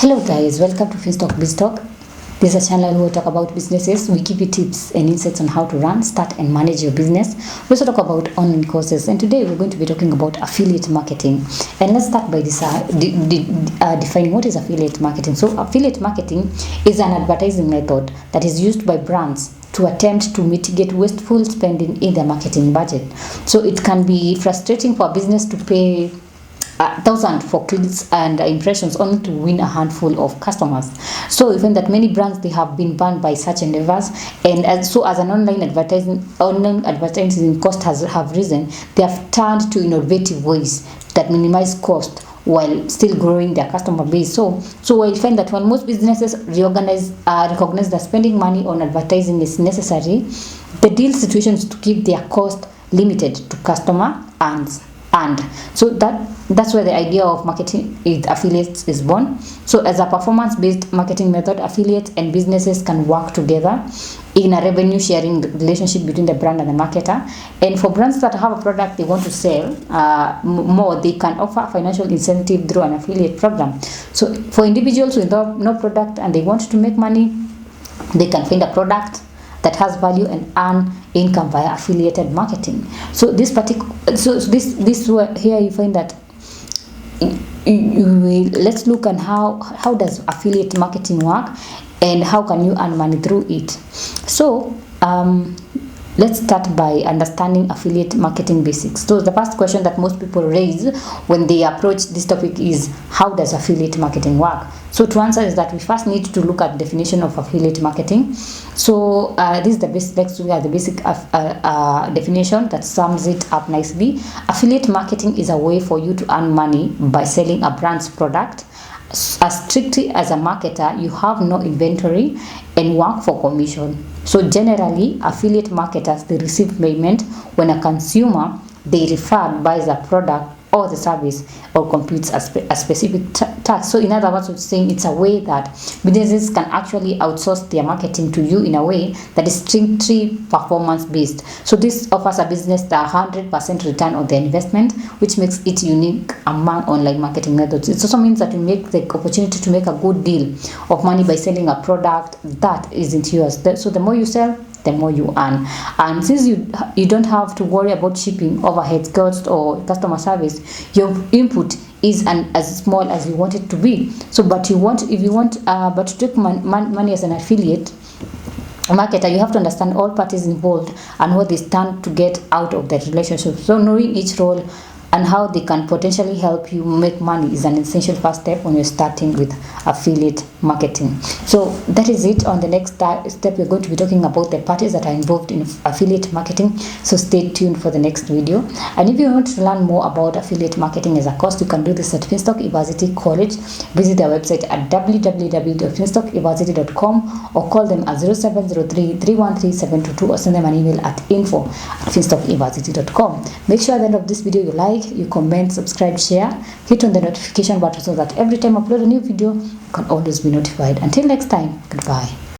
Hello guys, welcome to Finstock Biz Talk. This is a channel where we talk about businesses. We give you tips and insights on how to run, start and manage your business. We also talk about online courses, and today we're going to be talking about affiliate marketing. And let's start by defining what is affiliate marketing. So affiliate marketing is an advertising method that is used by brands to attempt to mitigate wasteful spending in their marketing budget. So it can be frustrating for a business to pay 1,000 for clicks and impressions only to win a handful of customers. So even that many brands, they have been banned by such endeavors, and as an online advertising cost have risen, they have turned to innovative ways that minimize cost while still growing their customer base. So I find that when most businesses recognize that spending money on advertising is necessary, the deal situations to keep their cost limited to customer and so that's where the idea of marketing affiliates is born. So as a performance-based marketing method, affiliates and businesses can work together in a revenue sharing relationship between the brand and the marketer. And for brands that have a product they want to sell more, they can offer financial incentive through an affiliate program. So for individuals with no product and they want to make money, they can find a product that has value and earn income via affiliated marketing. So this here you find that let's look at how does affiliate marketing work and how can you earn money through it. So let's start by understanding affiliate marketing basics. So the first question that most people raise when they approach this topic is, how does affiliate marketing work? So to answer is that we first need to look at the definition of affiliate marketing. So this is the basic. Next we have the basic definition that sums it up nicely. Affiliate marketing is a way for you to earn money by selling a brand's product. As strictly as a marketer, you have no inventory and work for commission. So generally, affiliate marketers, they receive payment when a consumer they refer buys a product or the service or completes a specific task. So in other words, we're saying it's a way that businesses can actually outsource their marketing to you in a way that is strictly performance based. So this offers a business the 100% return on their investment, which makes it unique among online marketing methods. It also means that you make the opportunity to make a good deal of money by selling a product that isn't yours. So the more you sell, the more you earn. And since you don't have to worry about shipping, overhead costs or customer service, your input is as small as you want it to be. So but to take money as an affiliate marketer, you have to understand all parties involved and what they stand to get out of that relationship. So knowing each role and how they can potentially help you make money is an essential first step when you're starting with affiliate marketing. So that is it. On the next step, we're going to be talking about the parties that are involved in affiliate marketing. So stay tuned for the next video. And if you want to learn more about affiliate marketing as a course, you can do this at Finstock University College. Visit their website at www.finstockuniversity.com or call them at 0703-313-722 or send them an email at info@finstockuniversity.com. Make sure at the end of this video you like, you comment, subscribe, share, hit on the notification button so that every time I upload a new video, you can always be notified. Until next time, goodbye.